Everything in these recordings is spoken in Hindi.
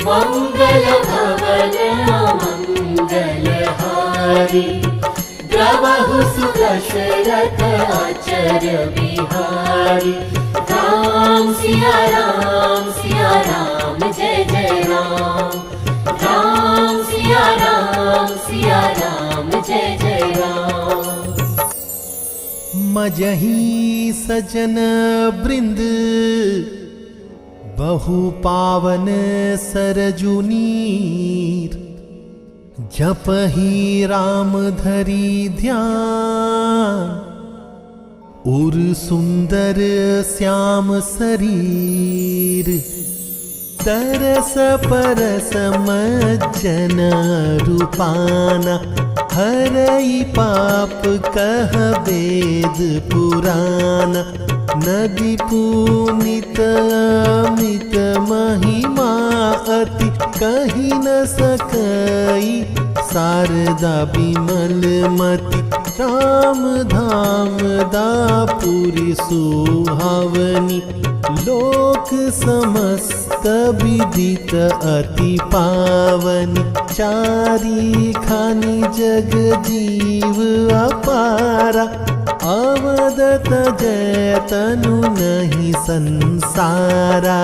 मंगल भवन मंगलहारी द्रवहु सुदशरथ आचर्य बिहारी। राम सिया राम जय जय राम। राम सिया राम जय जय राम। मजही सजन बृंद बहु पावन सरजुनीर। जपहि राम धरि ध्यान उर सुंदर श्याम शरीर। तरस परस मज्जन रूपाना हरई पाप कह वेद पुराना। नदी पुनीत अमित महिमा अति कही न सकई। शारदा बिमल मति राम धाम दापुरी सुहावनी। लोक समस्त विदित अति पावनी। चारी खानी जग जीव अपारा। अवदत जय तनु नहीं संसारा।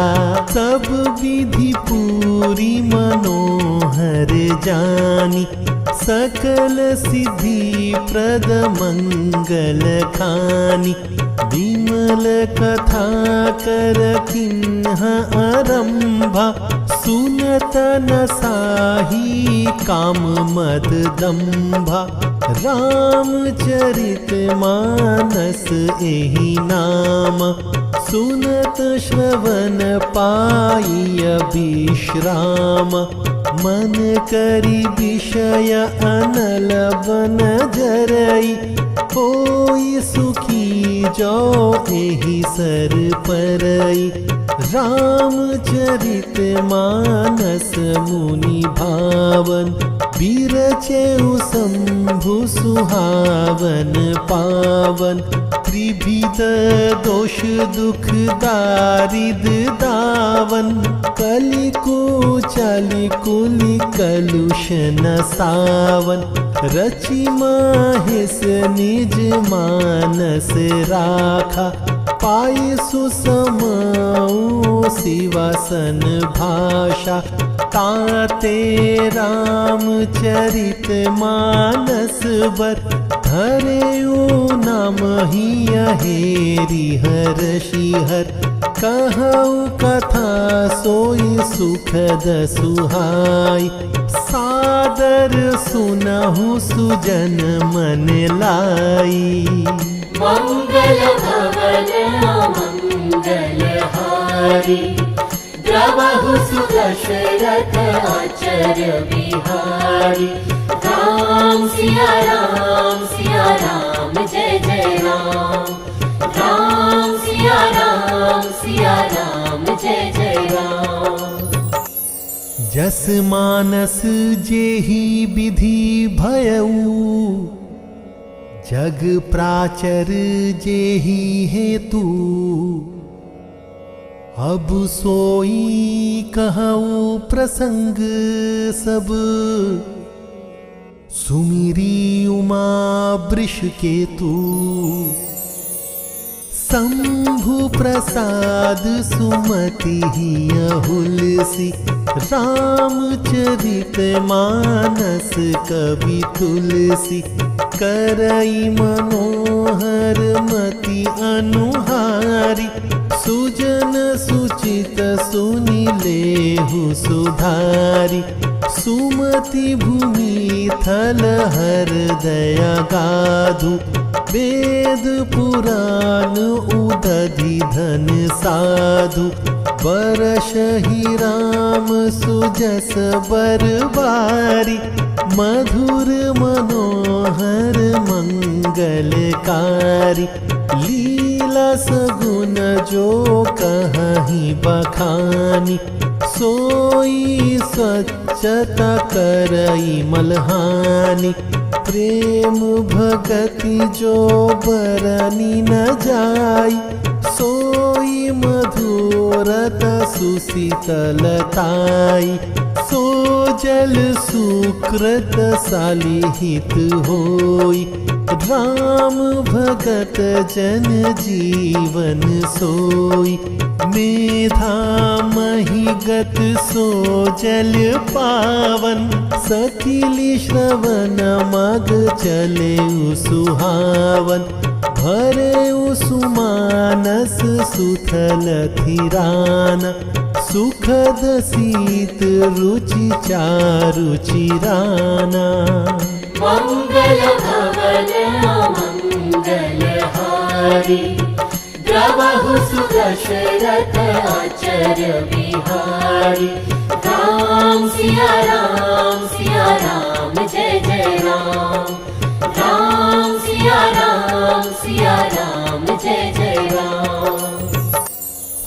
सब विधि पूरी मनोहर जानी। सकल सिद्धि प्रद मंगल खानी। विमल कथा कर किन्ह आरंभा। सुनत न साही काम मद दंभा। रामचरित मानस एहि नाम। सुनत श्रवण पाई विश्राम। मन करी विषय अनल बन जरई। होई सुखी जो एहि सर परई। रामचरित मानस मुनि भावन। बिरचेउ शंभु सुहावन पावन। त्रिविध दोष दुख दारिद दावन। कलिकुचलि कुलि कलुष न सावन। रचि महेश निज मानस राखा। पाई सुसमाऊ शिवासन भाषा। ताते रामचरित मानस वर। हरेऊ नाम ही हेरि हर्षिहर। कहऊ कथा सोई सुखद सुहाई। सादर सुनहु सुजन मन लाई। मंगल भवन मंगलहारी द्रवहु सुदशरथ आचर्य बिहारी। राम सिया राम जय जय राम। राम सिया राम जय जय राम। जस मानस जेहि विधि भयऊ। जग प्राचर जेहि हेतु। अब सोई कहऊ प्रसंग सब। सुमिरी उमा वृषकेतु। शंभु प्रसाद सुमति अहुलसी। रामचरित मानस कवि तुलसी। करई मनोहर मति अनुहारी। सुजन सुचित सुनि लेहु सुधारी। सुमति भूमि थल हर दया गाधु। वेद पुराण उदधि धन साधु। बरसहि राम सुजस बरबारी। मधुर मनोहर मंगलकारी। लीला सगुन जो कहीं बखानी। सोई स्वच्छता करई मलहानी। प्रेम भगति जो बरनी न जाई। सोई मधुरत सुशीतलताई सो जल सुकृत सालिहित होई राम भगत जन जीवन सोई मेधा महिगत सो जल पावन सकिली श्रवण मग चले सुहावन भरे सुमानस सुथल थिराना सुखद शीत रुचि चारु चिराना मंगल भवन मंगल हारी द्रवहु सुदशरथ आचर्य बिहारी राम सिया राम जय जय राम राम सिया राम जय जय राम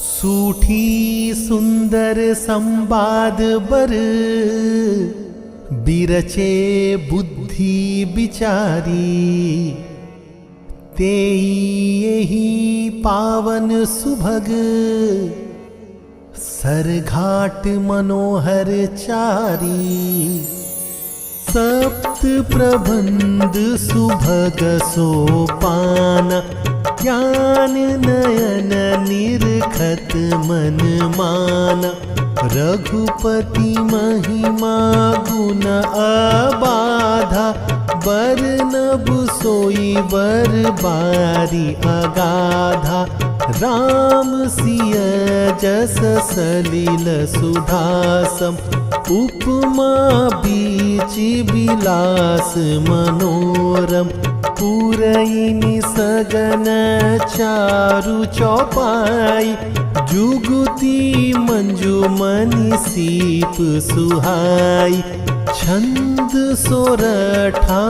सूठी सुंदर संवाद बर बिरचे बुद्धि विचारी तेई यही पावन सुभग सरघाट मनोहर चारी सप्त प्रबंध सुभग सोपान ज्ञान नयन निरखत मन माना रघुपति महिमा गुण अबाधा बरनब सोई बर बारी अगाधा राम सिय जस सलिल सुधासम उपमा बीच विलास मनोरम पुरैनी सगन चारु चौपाई जुगुती मंजुमनि सीप सुहाई छंद सोरठा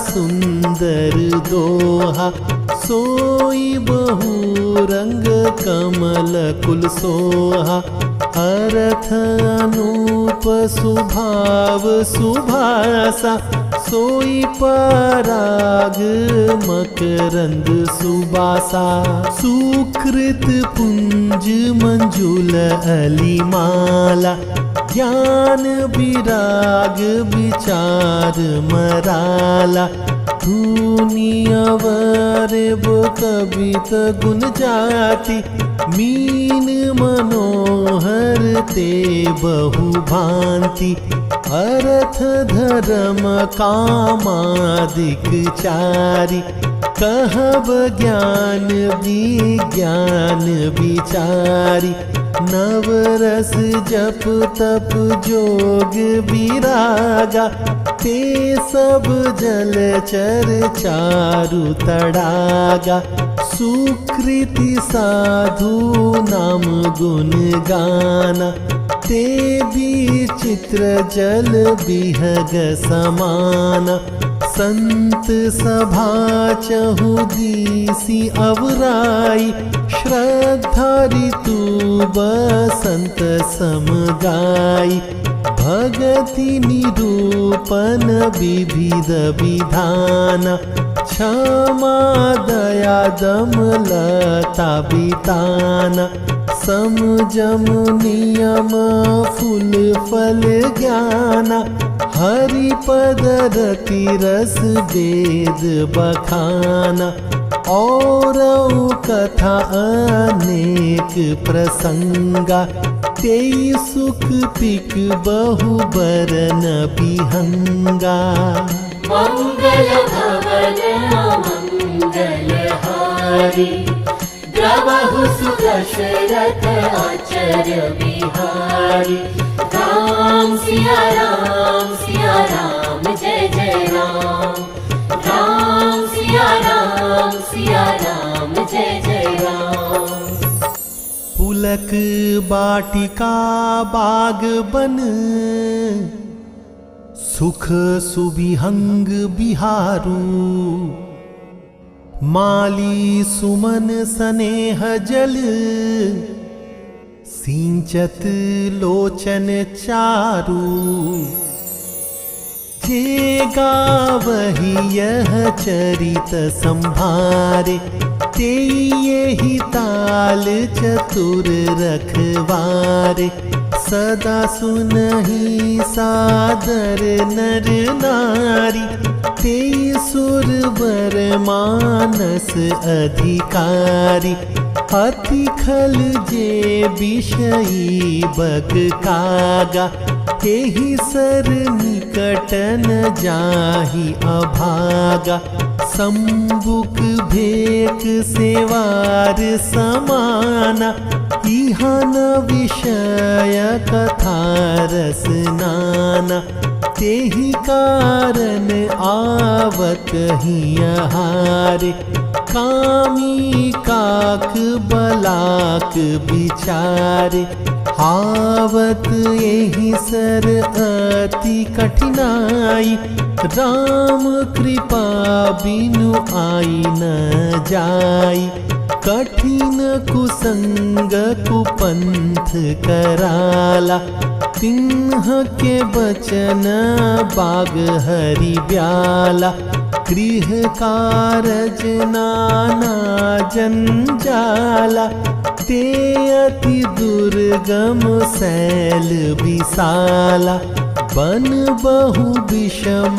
सुंदर दोहा सोई बहु रंग कमल कुल सोहा अर्थ अनूप सुभाव सुभासा सोई पराग मकरंद सुबासा सुकृत पुंज मंजुल अलिमाला ज्ञान विराग विचार मराला धूनी अवर कवित गुण जाति मीन मनोहर ते बहु भांति अर्थ धर्म कामादिक चारि कहब ज्ञान विज्ञान विचारी नवरस जप तप जोग विरागा ते सब जलचर चारु तड़ागा सुकृति साधु नाम गुण गाना ते विचित्र जल बिहग समाना संत सभा चहु दीसी अवराई श्रद्धा ऋतु बसंत समगाई भगति निरूपण विविध विधान क्षमा दया दमलता बिताना समजम नियम फूल फल ज्ञाना हरिपद रति रस वेद बखाना और कथा अनेक प्रसंगा ते सुख पिक बहु बरन बिहंगा मंगल भवन मंगल हारी द्रवहु सुदशरथ आचर्य बिहारी राम सिया राम जय जय राम राम सिया राम जय जय राम पुलक बाटिका बाग बन सुख सुबिहंग बिहारू माली सुमन स्नेह जल सिंचत लोचन चारू जे गावहि यह चरित संभारे ते यही ताल चतुर रखवारे, सदा सुनहि सादर नर नारी, ते सुरवर मानस अधिकारी, अति खल जे विषयी बग कागा, तेहि सर निकट न जाहि अभागा, संबुक भेक सेवार समाना, इहा न विषय कथा रस नाना, तेहि कारण आवत हियहारे, कामी काक बलाक बिचारे, आवत एहि सर अति कठिनाई, राम कृपा बिनु आई न जाई, कठिन कुसंग कुपंथ कराला, तिन्ह के बचन बाग हरि ब्याला, गृह कारज नाना जंजाला, ते अति दुर्गम शैल विशाला, बन बहु विषम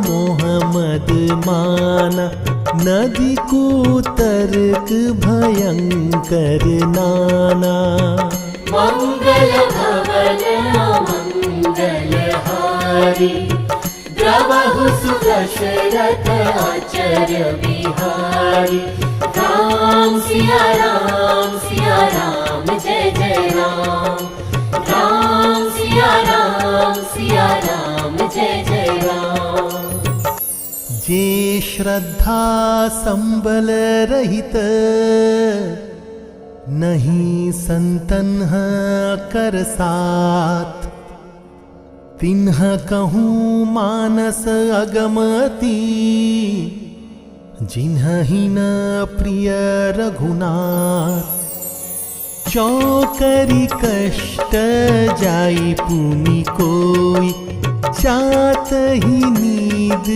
मोहमद माना, नदी कुतर्क भयंकर नाना, मंगल भवन मंगल हारी, द्रवहु सुदशरथ आचर्य बिहारी, राम सिया राम जय जय राम, राम सिया राम जय जय राम। जे श्रद्धा संबल रहित, नहीं संतन कर साथ, तिन्ह कहूँ मानस अगमती, जिन्हि न प्रिय रघुनाथ, चौकरी कष्ट जाई पुनि कोई, जात ही नींद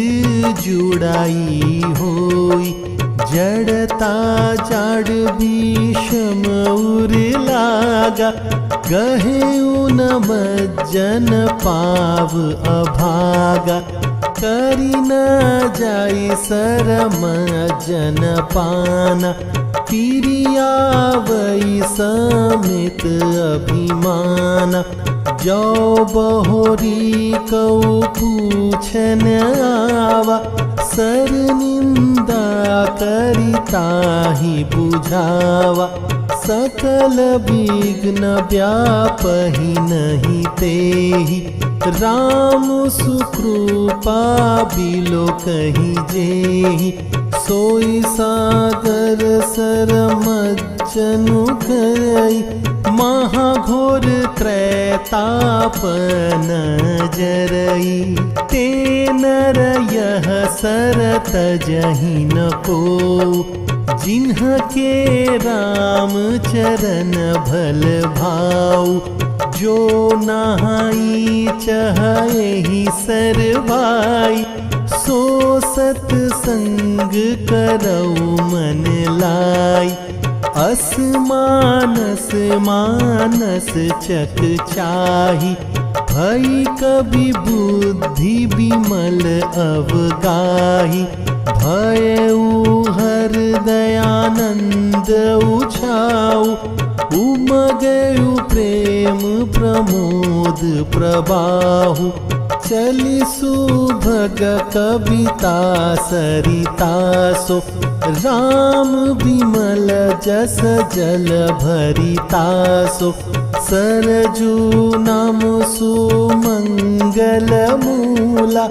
जुड़ाई होई, जड़ता जड़ विषम उर लागा, गहे उन मज्जन पाव अभागा, करी न जाई सरम जन पाना, तिरिया वै समित अभिमाना, जो बहोरी कऊ पूछन आवा, सर निंदा करिता ही बुझावा, सकल विघ्न व्यापहि नहीं तेहि, राम सुकृपा बिलो कहि जेहि, सोई सागर सर मज्जनु करई, महाघोर त्रैताप न जरई, ते नर यह सर तजहि न को, जिन्ह के राम चरण भल भाऊ, जो नहाई चहहि सर भाई, सो सत संग करऊ मन लाई, अस मानस मानस चक चाही, भई कवि बुद्धि विमल अवगाही, भयउ हृदयानंद उछाऊ, उमगयु प्रेम प्रमोद प्रबाहु, चली सुभग कविता सरितासो, राम विमल जस जल भरितासो, सरजू नाम सुमंगल मूला,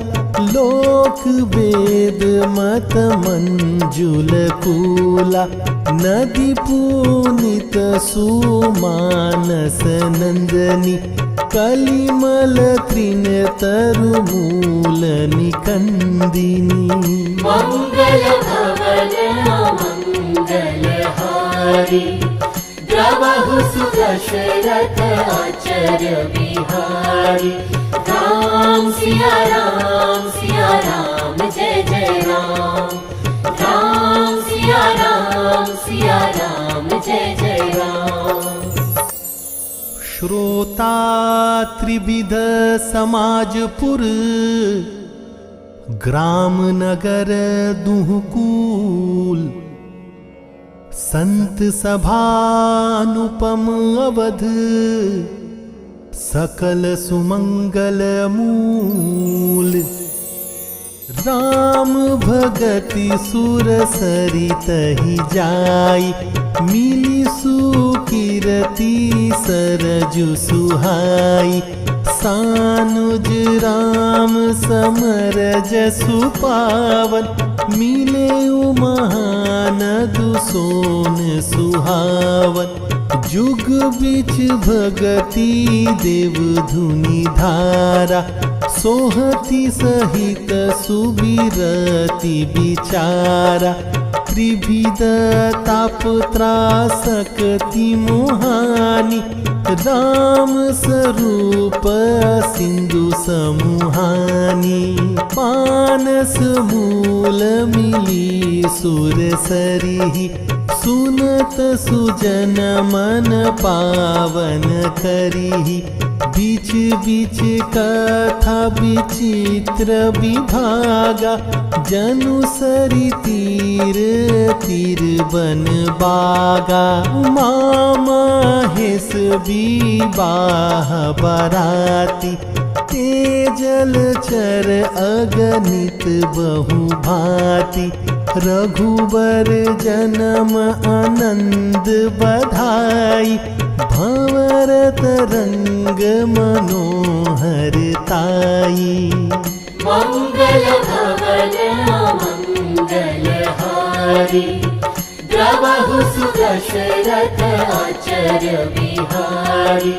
लोक वेद मत मंजुल कूला, नदी पुनित सुमानस नंदनी, कलिमल तृण तरु मूल निकंदिनी, मंगल भवन मंगल हारी, द्रवहु सुदशरथ आचर्य बिहारी, राम सिया राम जय जय राम, राम सिया सिया राम जय जय राम। श्रोता त्रिविध समाजपुर ग्राम नगर दुहकूल संत सभानुपम अवध सकल सुमंगल मूल। राम भगति सुर सरितहि जाई मिली सुकीरति सरजु सुहाई। सानुज राम समर जसु पावन मिले महानदु सोन सुहावन। जुग बिच भगति देव धुनि धारा सोहति सहित सुबिरति विचारा। त्रिविध ताप त्रासकति मोहानि राम स्वरूप सिंधु समूहानि। मानस मूल मिली सुर सरिहि सुनत सुजन मन पावन करिहि। बीच बीच कथा विचित्र विभागा जनु सरि तीर तीर बन बागा। उमा महेश विवाह बराती तेजल चर अगणित बहु भांति। रघुबर जन्म आनंद बधाई भंवरत रंग मनोहरताई। मंगल भवन मंगल हारी द्रवहु सुदशरथ आचर्य बिहारी।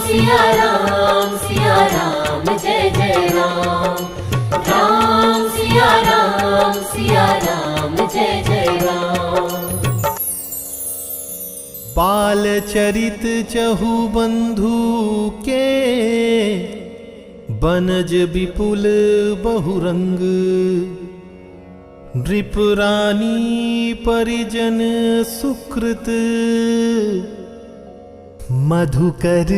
सिया राम जय जय राम। सिया राम जय जय राम। बाल चरित चहु बंधु के बनज विपुल बहुरंग। नृप रानी परिजन सुकृत मधुकर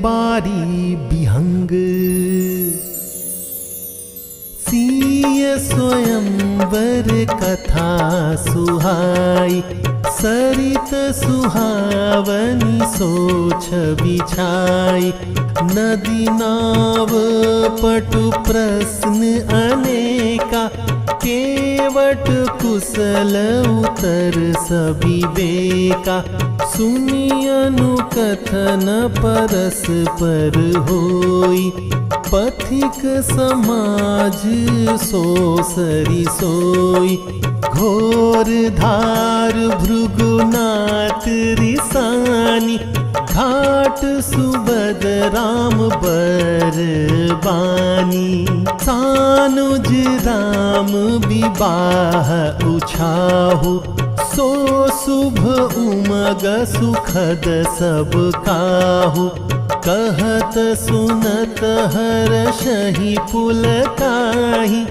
बारी बिहंग। सिय स्वयंवर कथा सुहाई सरित सुहावनी सोछ बिछाई। नदी नाव पटु प्रश्न अनेका केवट कुशल उत्तर सविवेका। सुनि अनुकथन परस्पर होई पथिक समाज सोसरि सोई। घोर धार भृगुनाथ रिसानी घाट सुबद राम बरबानी। सानुज राम विवाह उछाहु सो शुभ उमग सुखद सब काहू। कहत सुनत हर्षहि पुलकाहि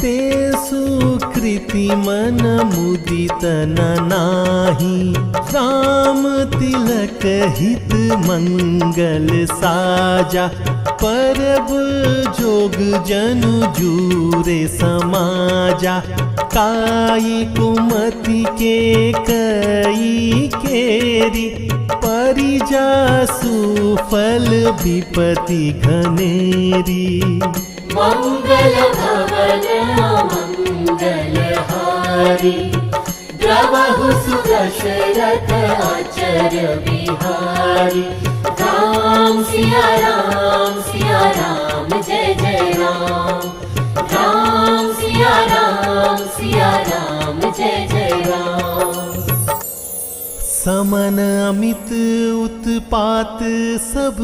ते सुकृति मन मुदित नाही। राम तिलक हित मंगल साजा परब जोग जनु जूरे समाजा। काई कुमति के कई केरी परिजासु फल विपति घनेरी। मंगल भवन मंगल हारी द्रवहु सुदशरथ आचर्य बिहारी। सिया राम जय जय राम। सिया राम जय जय राम। समन अमित उत्पात सब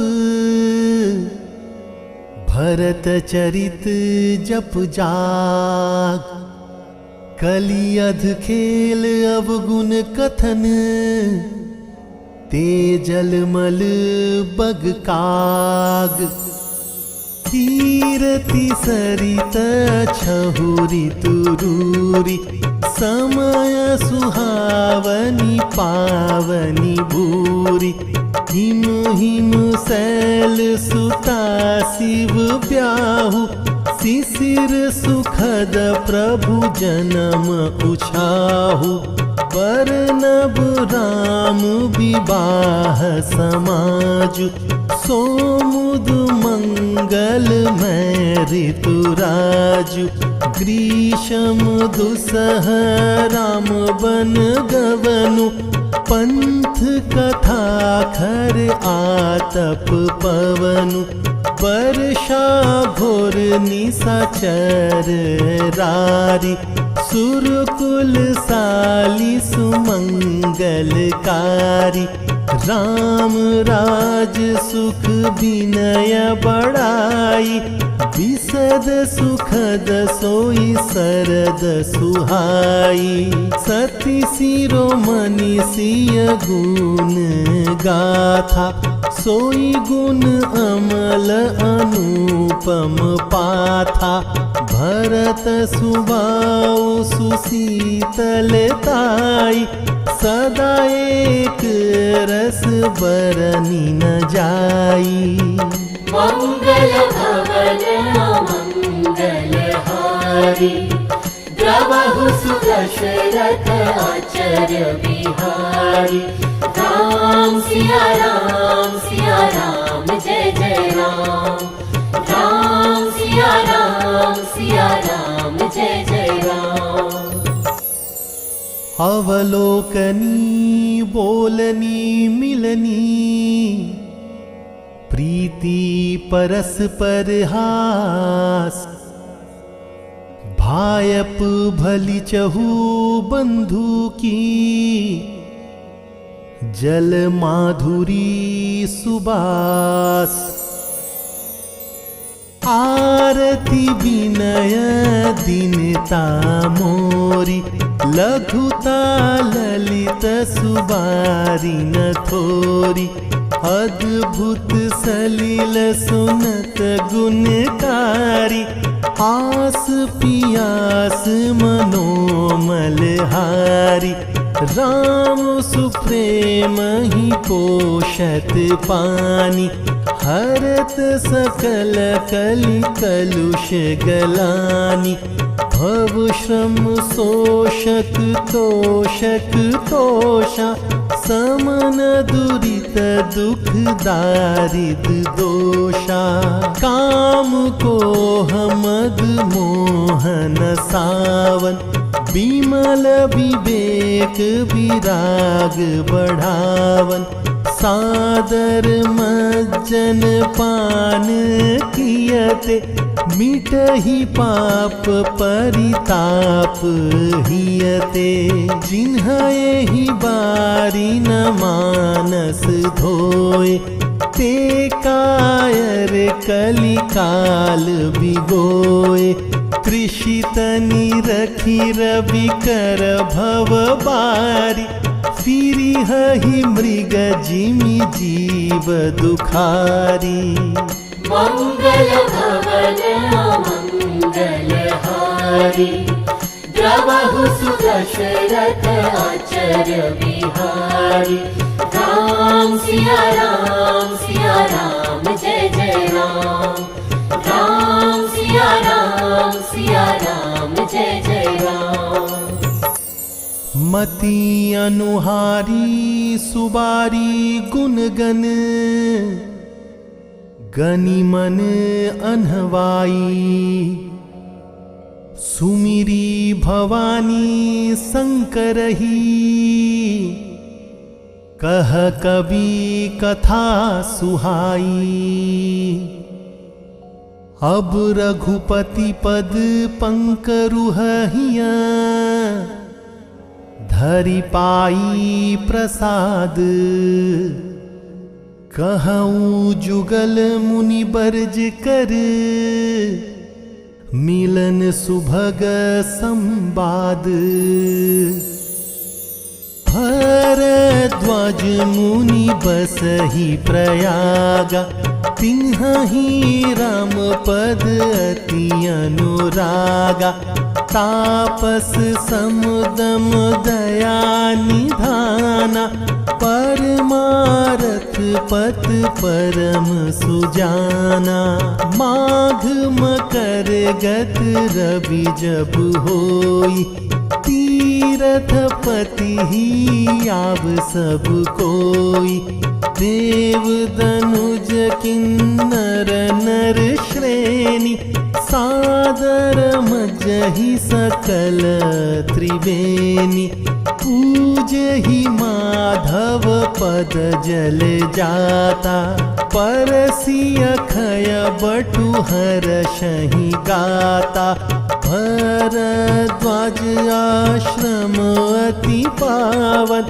भरत चरित जप जाग। कलि अध खेल अवगुण कथन तेजल मल बग काग। कीरति सरित छहुरी तुरूरी समय सुहावनी पावनी भूरी, हिम हिम शैल सुता शिव ब्याहु, शिशिर सुखद प्रभु जन्म उछाहु, बरनब राम विवाह समाजु, सोमुद मंगल मैं ऋतुराजु, ग्रीष्म दुसह राम बन गवनु, पंथ कथा खर आतप पवनु, वर्षा घोर निशाचर रारी, सुरकुल साली सुमंगलकारी, राम राज सुख विनय बड़ाई, विशद सुखद सोई सरद सुहाई, सती शिरोमणि सिय गुण गाथा, सोई गुण अमल अनुपम पाथा, भरत सुबाऊ सुशीतलताई, सदा एक रस बरनी न जाई। मंगल भवन मंगल हारी, द्रवहु सुदशरथ आचर्य बिहारी, राम सिया राम जय जय राम, राम सिया राम जय जय राम। अवलोकनी बोलनी मिलनी, प्रीति परस्पर हास, भायप भली चहु बंधु की, जल माधुरी सुबास, आरती विनय दीनता मोरी, लघुता ललित सुबारी न थोरी, अद्भुत सलिल सुनत गुणकारी, आस पियास मनोमल हारी, राम सुप्रेम ही पोषत पानी, हरत सकल कलि कलुष गलानी, भव श्रम शोषक तोषक तोषा, समन दुरित दुख दारिद दोषा, काम को हमद मोहन सावन, विमल विवेक विराग बढ़ावन, सादर मज्जन पान कियते, मिटहि पाप परिताप हियते, जिन्हहि बारी न मानस धोए, ते कायर कलिकाल बिगोए, कृषित निरखी रवि कर भव बारी, फिरी हहि मृग जिमि जीव दुखारी। मंगल भवन मंगल हारी, द्रवहु सुदशरथ आचर्य बिहारी, राम सिया राम जय जय राम, राम सिया राम जय जय राम। मति अनुहारी सुबारी गुणगन, गनि मन अनहवाई, सुमिरी भवानी शंकरही, कह कवि कथा सुहाई, अब रघुपति पद पंकरुहिया, धरि पाई प्रसाद, कहूँ जुगल मुनि बरज कर, मिलन सुभग संवाद, भरद्वाज मुनि बसहि प्रयागा, तिन्हि राम पद अति अनुरागा, तापस समुदम दया निधाना, परमारथ पथ परम सुजाना। माघ मकर गत रवि जब होई, तीरथपति ही आव सब कोई। देव दनुज किन्नर नर श्रेणी, सादर मज्जहि सकल त्रिवेणी। पूजहि माधव पद जल जाता, परसी अखय बटु हर्षहि गाता। भरद्वाज आश्रम अति पावन,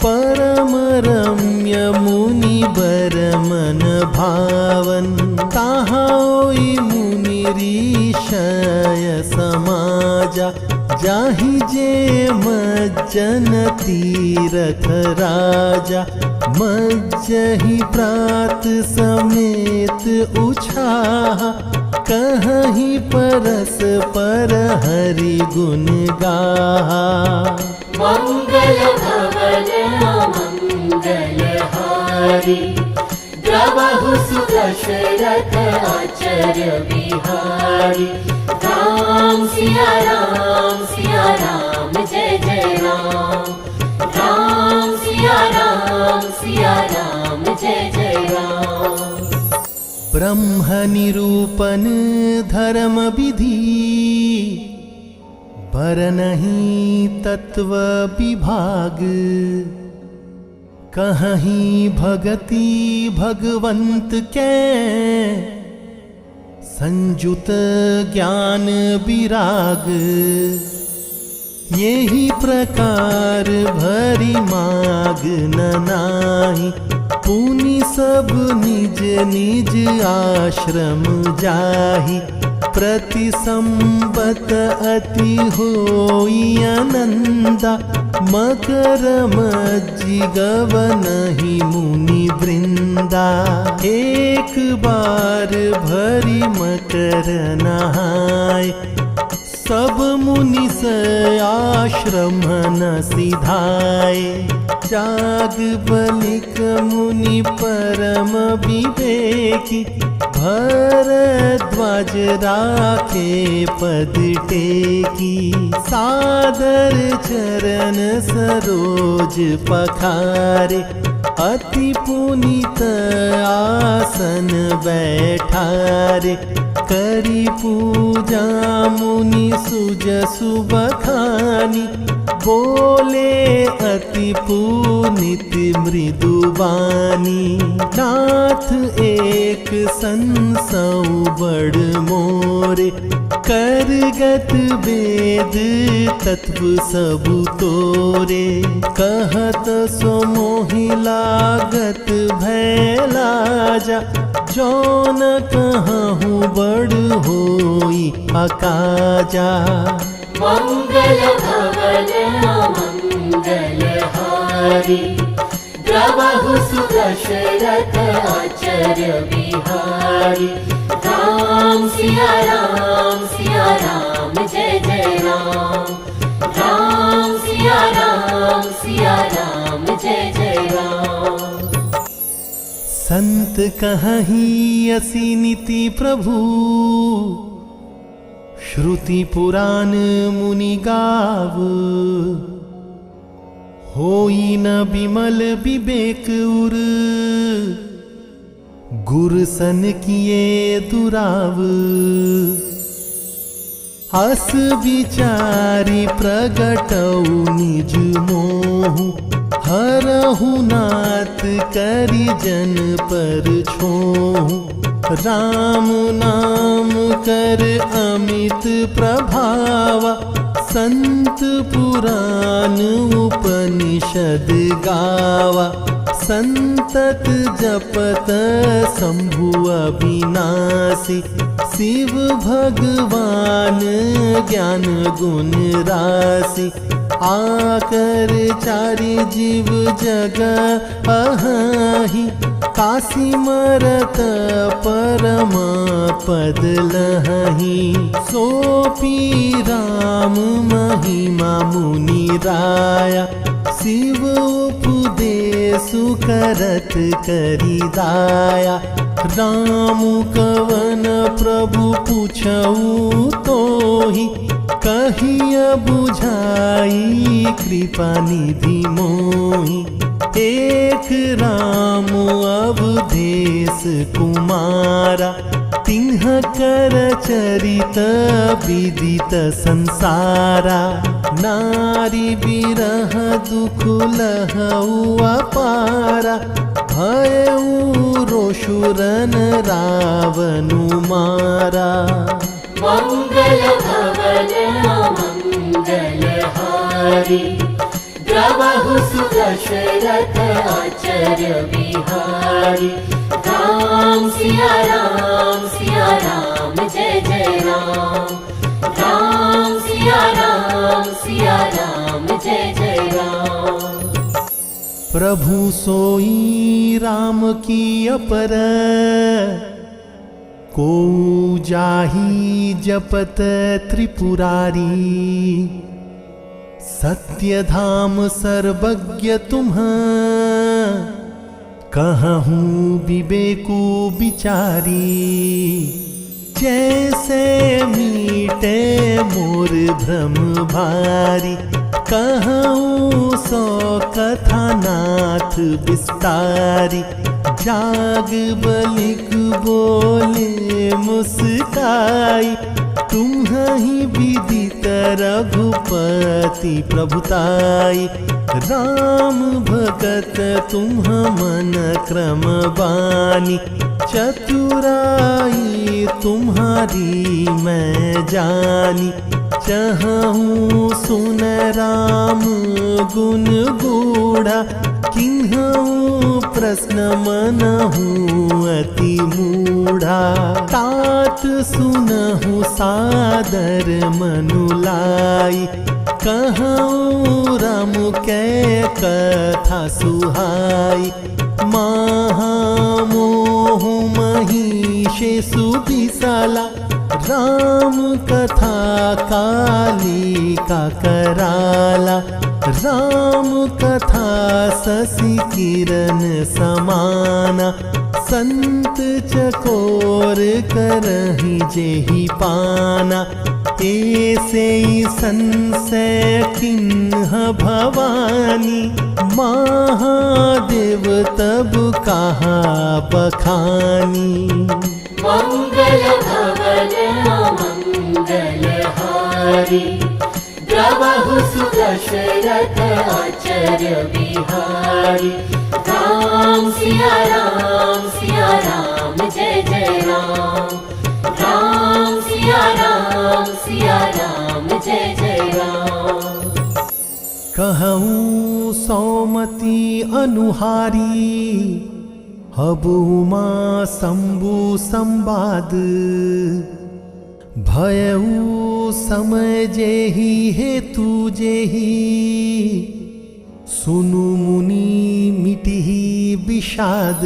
परम रम्य मुनि बर मन भावन। ताहा होई मुनि ऋषय समाजा, जाहि जे मज्जन तीरथ राजा। मज्जहि प्रात समेत उछाहा, कहीं परस पर हरि गुण गाहा। मंगल भवन मंगल हारी, द्रवहु सुदशरथ आचर्य बिहारी। राम सिया राम जय जय राम। राम सिया राम जय जय राम। ब्रह्म निरूपण धर्म विधि, बरनहि तत्व विभाग। कहीं भगति भगवंत के, संजुत ज्ञान विराग। यही प्रकार भरी माग न नाहि, पुनि सब निज निज आश्रम जाहि। प्रति संबत अति होई आनंदा, मकर मज्जि गवनहि मुनि वृंदा। एक बार भरी मकर नहाय, सब मुनि से आश्रम न सिधाय। जाग बलिक मुनि परम विवेकी, भरद्वाज राखे पद टेकी। सादर चरण सरोज पखारे, अति पुनीत आसन बैठारे। करी पूजा मुनि सुजसु बखानी, बोले अति पुनीत मृदुबानी। नाथ एक संसौ बड़ मोरे, करगत वेद तत्व सब तोरे। कहत सो मोहि लागत भय लाजा, जौन कहूँ बड़ होई अकाजा। मंगल भवन मंगल हारी, द्रवहु सुदशरथ आचर्य बिहारी। राम सिया राम जय जय राम। राम सिया राम जय जय राम। संत कहहि असी नीति प्रभु, श्रुति पुराण मुनि गाव। होई न बिमल विवेक उर, गुर सन किए दुराव। अस विचारी प्रगटौ निज मोहु, हरहु नाथ करि जन पर छोहु। राम नाम कर अमित प्रभावा, संत पुराण उपनिषद गावा। संतत जपत शंभु अविनाशी, शिव भगवान ज्ञान गुण राशि। आकर चारि जीव जग अहि काशी मरत परम पद लहि सोपी राम महिमा मुनि राया शिव उपदेशु करत करि दाया राम कवन प्रभु पूछऊ तोहि कहिया बुझाई कृपा निधि मोहि एक राम अवधेश कुमारा तिन्ह कर चरित विदित संसारा नारी बिरह दुख लहऊ अपारा भयऊ रोषुरन रावनु मारा मंगल भवन मंगल हारी द्रवहु सुदशरथ आचर्य बिहारी राम सिया राम जय जय राम राम सिया राम जय जय राम। प्रभु सोई राम की अपर को जाहि जपत त्रिपुरारी सत्य धाम सर्वज्ञ तुम कहूँ विवेकु विचारी जैसे मीटे मोर भ्रम भारी कहूँ सो कथा नाथ विस्तारी जाग बलिक बोले मुस्काई तुम्हि विदित रघुपति प्रभुताई राम भगत तुम्ह मन क्रम बानी चतुराई तुम्हारी मैं जानी चहूँ सुन राम गुण गूढ़ा किन्हूँ प्रश्न मनहूँ अति मूढ़ा तात सुनहु सादर मनुलाई कहूँ राम कै कथा सुहाई महामोह महिषे सुविशाला राम कथा काली का कराला राम कथा शशि किरण समाना संत चकोर करहि जेहि पाना ऐसे संशय किन्ह भवानी महादेव तब कहा बखानी मंगल भवन मंगल हारी द्रवहु सुदशरथ आचर्य बिहारी राम सिया राम जय जय राम राम सिया राम जय जय राम। कहूँ सौमति अनुहारी हबु उमा शंभु संवाद भयऊ समय जेहि हेतु जेहि सुनु मुनि मिटिहि विषाद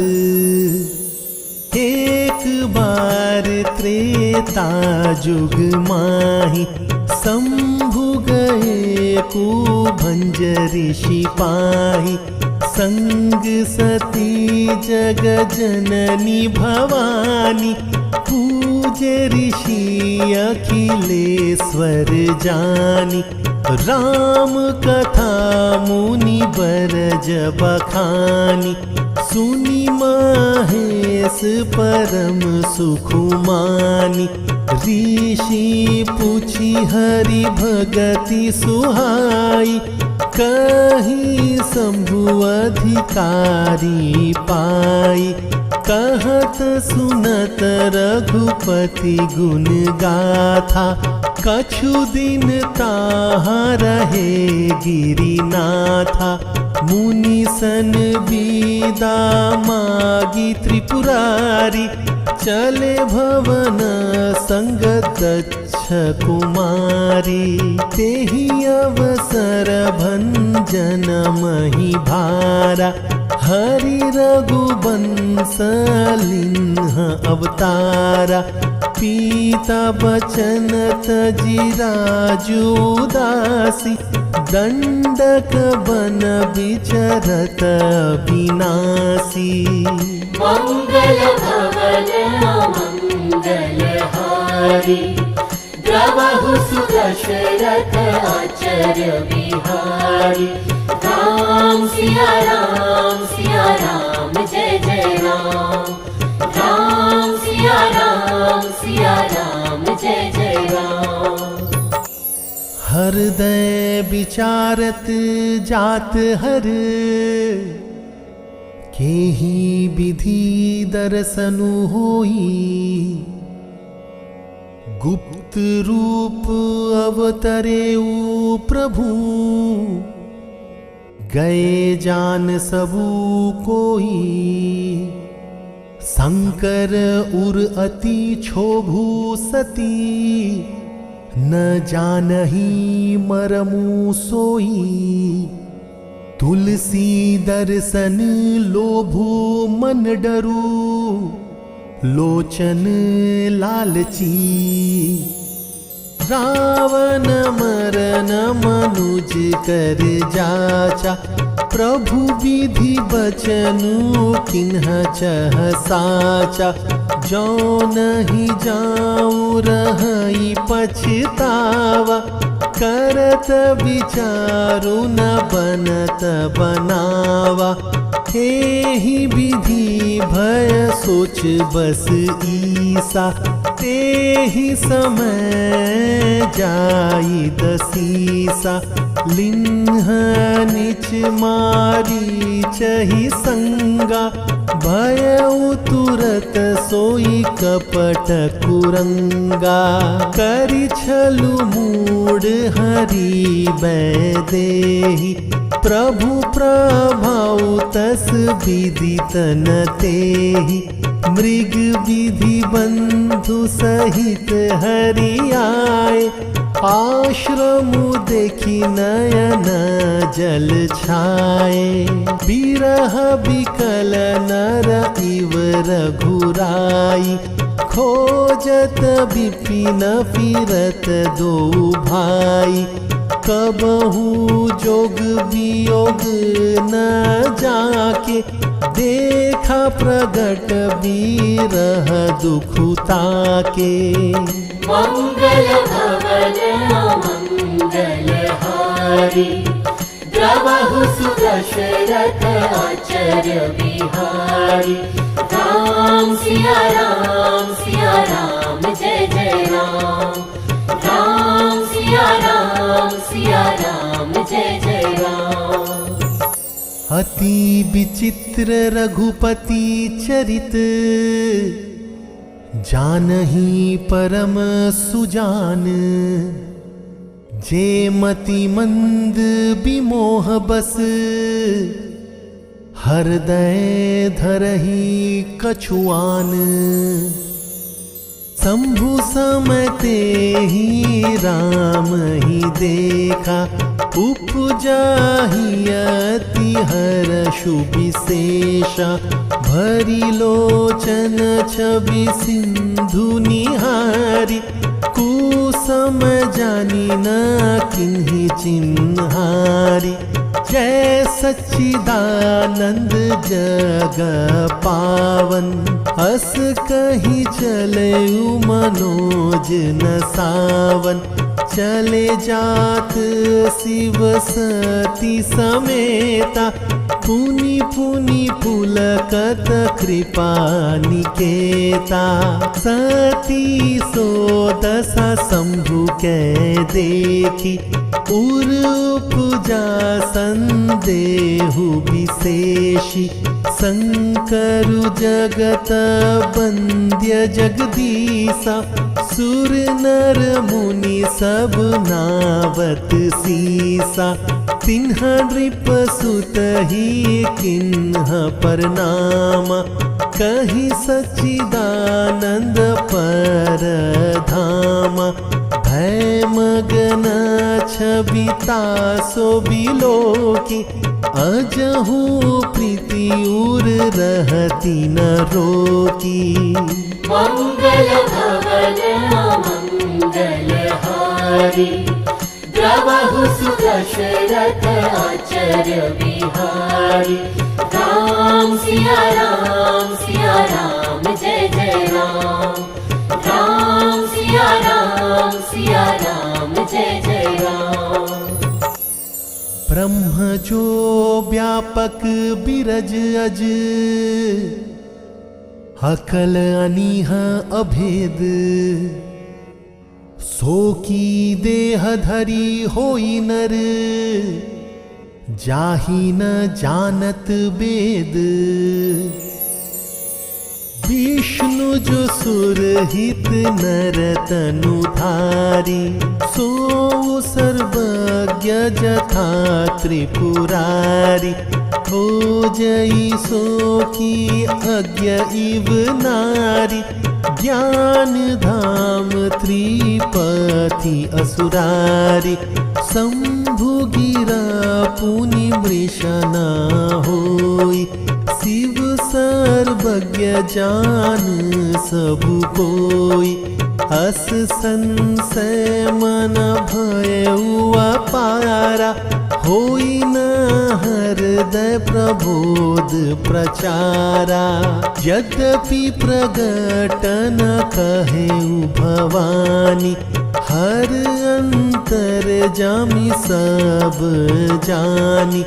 एक बार त्रेता जुग माहि शंभु गए को भंज ऋषि पाहि संग सती जग जननी भवानी पूजे ऋषि अखिलेश्वर जानी राम कथा मुनि बरज बखानी सुनी महेश परम सुखुमानी ऋषि पूछी हरि भगति सुहाई कहीं शंभु अधिकारी पाई कहत सुनत रघुपति गुण गाथा कछु दिन ताहा रहे गिरिनाथा मुनि सन बीदा मागी त्रिपुरारी, चले भवन संग दक्ष कुमारी। तेहि अवसर भंजन मही भारा, हरि रघुवंश लिन्ह अवतारा। पीता बचन तजी राजू दासी, दंडक बन विचरत विनाशी। मंगल भवन मंगल हारी, द्रवहु सुदशरथ आचर्य बिहारी। राम सिया राम जय जय राम। राम सिया राम जय जय राम। हृदय विचारत जात हर, केहि विधि दर्शनु होई। गुप्त रूप अवतरेउ प्रभु, गए जान सबू कोई। शंकर उर अति क्षोभु सती, न जानही मरमु सोई। तुलसी दर्शन लोभु मन डरू, लोचन लालची। रावण मरन मनुज कर जाचा, प्रभु विधि बचनु किन्ह चह साचा। जो नहीं जाऊं रही पछतावा, करत विचारु न बनत बनावा। तेहि विधि भय सोच बस ईसा, तेहि समय जाई दसीसा। लिन्ह निच मारी चही संगा, भयउ तुरत सोई कपट कुरंगा। करि छलु मूड हरि बैदेहि, प्रभु प्रभाव तस विदित न तेहि। मृग विधि बंधु सहित हरि आए, आश्रम देखी नयन जल छाए। बिरह बिकल नर इव रघुराई, खोजत विपिन फिरत दो भाई। कबहू जोग वियोग न जाके, देखा प्रगट बिरह दुखुताके। मंगल भवन मंगल हारी, द्रवहु सुदशरथ आचर्य बिहारी। राम सिया राम जय जय राम। राम सिया राम जय जय राम। अति विचित्र रघुपति चरित, जानहि परम सुजान। जे मति मंद विमोह बस, हृदय धरहि कछुआन। शंभु समय तेहि राम ही देखा, उपजाहि अति हर्षु विशेषा। भरी लोचन छवि सिंधु निहारी, कुसम जानी न किन्हि चिन्हारी। जय सच्चिदानंद जग पावन, अस कहीं चले मनोज न सावन। चले जात शिव सती समेता, पुनि पुनि पुलकत कृपा निकेता। सती सो दशा शंभु कै देखी, उर उपजा संदेहु विशेषी। शंकरु जगत वंद्य जगदीसा, सुर नर मुनि सब नावत सीसा। तिन्ह नृप सुत ही किन्ह परनाम कहीं सच्चिदानंद पर धाम भय मगन छबिता सो बिलोकी अजहू प्रीति उर रहती न रोकी मंगल भवन मंगल हारी द्रवहु सुदशरथ आचर्य बिहारी राम सिया राम जय जय राम राम सिया राम जय जय राम ब्रह्म जो व्यापक बिरज अज हकल अनीह अभेद सो की देह धरी होई नर जाहि न जानत वेद विष्णु जो सुरहित नर तनु धारी सो सर्वज्ञ जथा त्रिपुरारी हो जई सो की अज्ञ इव नारी ज्ञान धाम त्रिपति असुरारी शंभु गिरा पुनि मृषना होई शिव सर्वज्ञ जान सब कोई अस संशय मन भय अपारा होई न हृदय प्रबोध प्रचारा यद्यपि प्रगटन कहे भवानी हर अंतर जामि सब जानी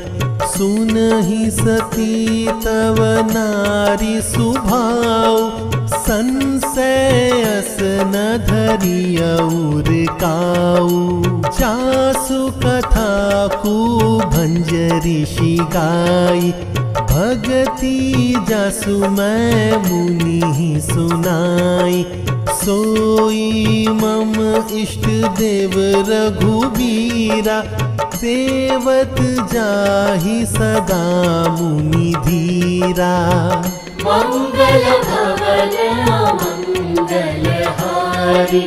सुनहि सती तव नारी सुभाव संशय अस न धरियउर काऊ जासु कथा को भंजरी गाई भगति जासु मैं मुनि सुनाई सोई मम इष्ट देव रघुबीरा सेवत जाहि सदा मुनि धीरा मंगल भवन मंगल हारी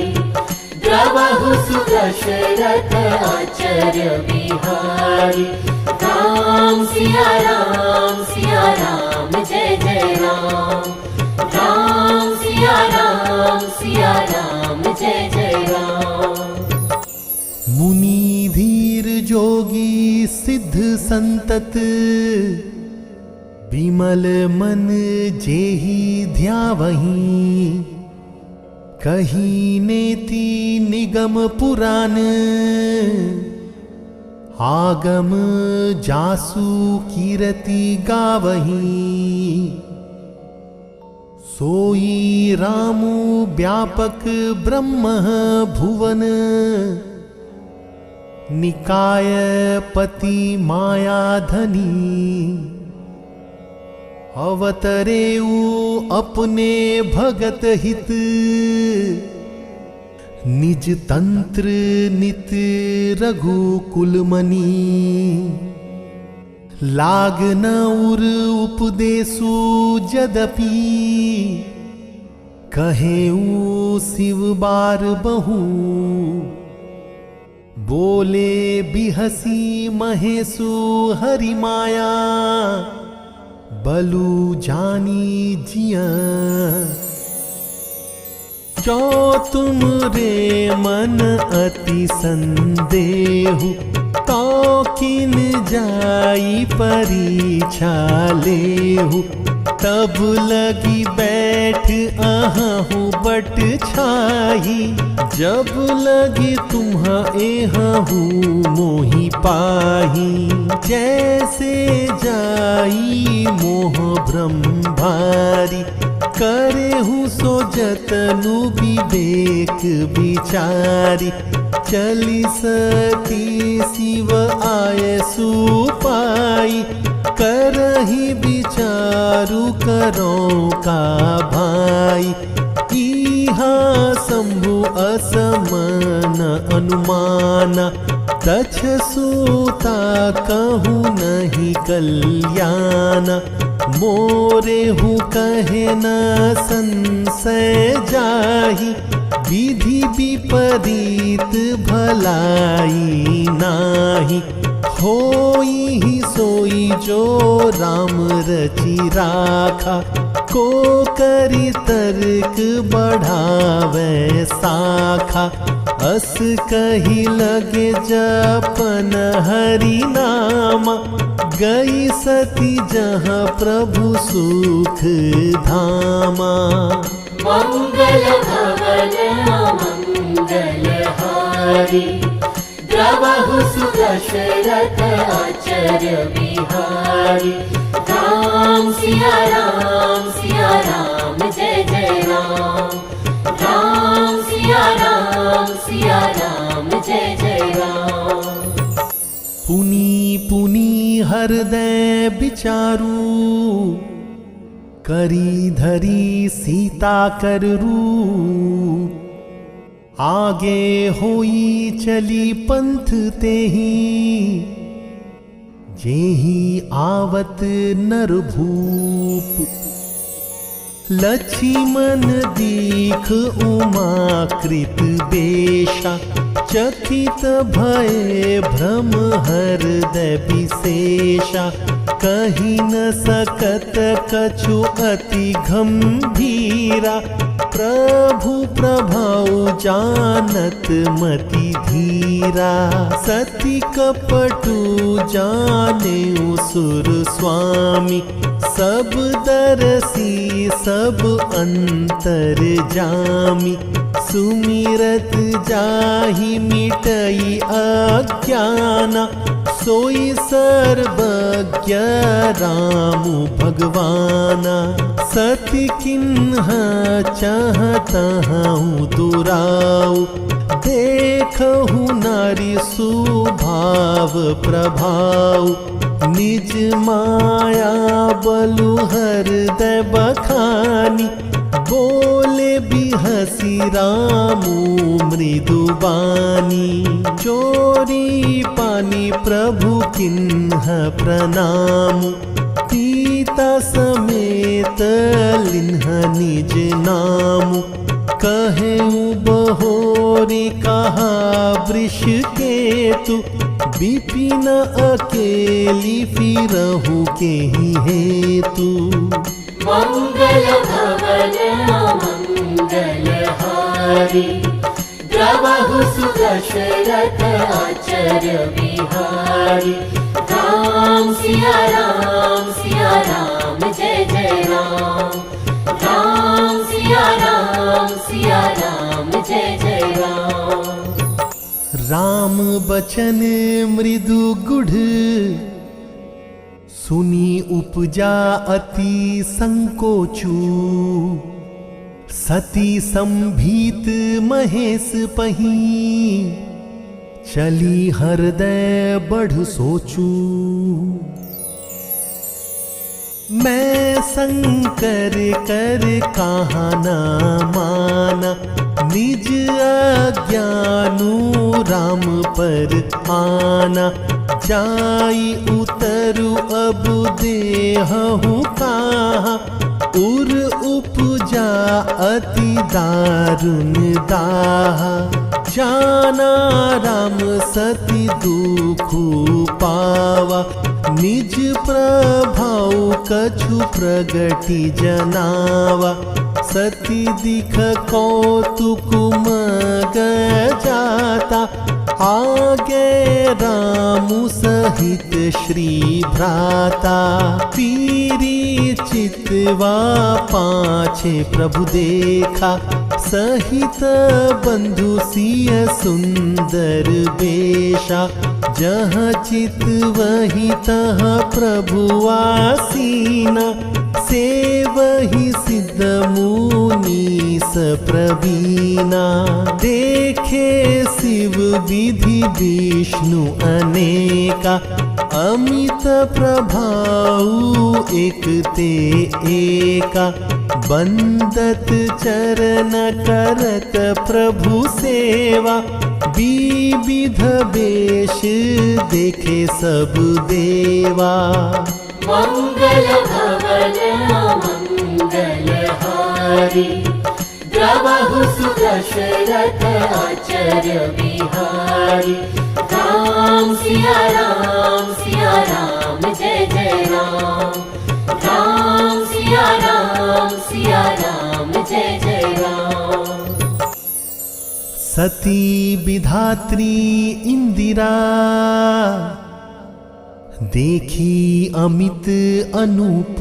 द्रवहु सुदशरथ आचर्य बिहारी राम सिया राम जय जय राम राम सिया राम जय जय राम मुनि धीर जोगी सिद्ध संतत विमल मन जेहि ध्यावहि कही नेति निगम पुराण आगम जासु कीरति गावहि सोई रामु व्यापक ब्रह्म भुवन निकाय पति माया धनी अवतरेऊ अपने भगत हित निज तंत्र नित रघुकुल मणि लाग न उर उपदेशु जदपि कहेऊ शिव बार बहु बोले बिहसी महेशु हरि माया बलु जानी जिया जो तुम रे मन अति संदेहु तो किन जाई परीक्षा लेहु तब लगी बैठ आहू बट छाही जब लगी तुम्हा एहू मोहि पाही जैसे जाई मोह भ्रम भारी करेहु सो जतनु विवेक विचारी चली सती शिव आय सुपाई करही विचारु करो का भाई इहा शंभु असमन अनुमाना तछ सूता कहूँ नहीं कल्याण मोरे हूँ कहे न संशय जाहि विधि विपरीत भलाई नाही होई ही सोई जो राम रचि राखा को करी तर्क बढ़ावे शाखा अस कही लगे जपन हरि नामा गई सती जहाँ प्रभु सुख धामा मंगल भवन मंगल हारी द्रवहु सुदशरथ आचर्य बिहारी राम सिया राम जय जय राम राम सिया राम जय जय राम। पुनी पुनी हृदय विचारू करी धरी सीता कर रूप आगे होई चली पंथ तेहि जेहि आवत नर भूप लक्ष्मण दीख उमाकृत बेशा चकित भय भ्रम हृदय विशेषा कही न सकत कछु अति गंभीरा प्रभु प्रभाव जानत मति धीरा सती कपटु जाने सुर स्वामी सब दरसी सब अंतर जामी सुमिरत जाहि मिटई अज्ञाना सोई सर्वज्ञ राम भगवाना सती किन्ह चाहतहु दुराऊ देखहु नारी सुभाव प्रभाव निज माया बलु हृदय बखानी बोले बिहसी रामू मृदुबानी चोरी पानी प्रभु किन्ह प्रणाम सीता समेत लिन्ह निज नाम कहे बहोरी कहा वृष केतु विपिन अकेली फिरहु के ही हेतु मंगल भवन मंगल हारी द्रवहु सुदशरथ आचर्य बिहारी राम सिया राम जय जय राम राम सिया राम जय जय राम। राम बचन मृदु गुढ़ सुनी उपजा अति संकोचू सती संभीत महेश पही चली हृदय बढ़ सोचू मैं शंकर कर कहा न माना निज अज्ञानु राम पर आना जाई उतरु अब देहु कहा उर उपजा अति दारुण दाहा जाना राम सती दुखु पावा निज प्रभाव कछु प्रगति जनावा सती दिख कौतुक मग जाता आगे रामु सहित श्री भ्राता पीरी चितवा पाछे प्रभु देखा सहित बंधु सिय सुंदर बेशा जह चित वही तह प्रभु आसीना से वही सिद्ध मुनीस प्रवीणा देखे शिव विधि विष्णु अनेका अमित प्रभाव एक ते एका बंदत चरण करत प्रभु सेवा, विविध वेश देखे सब देवा। मंगल भवन मंगल हारी, द्रवहु सुदशरथ आचर्य बिहारी। राम सिया राम जय जय राम। राम सिया राम जय जय राम। सती विधात्री इंदिरा, देखी अमित अनूप।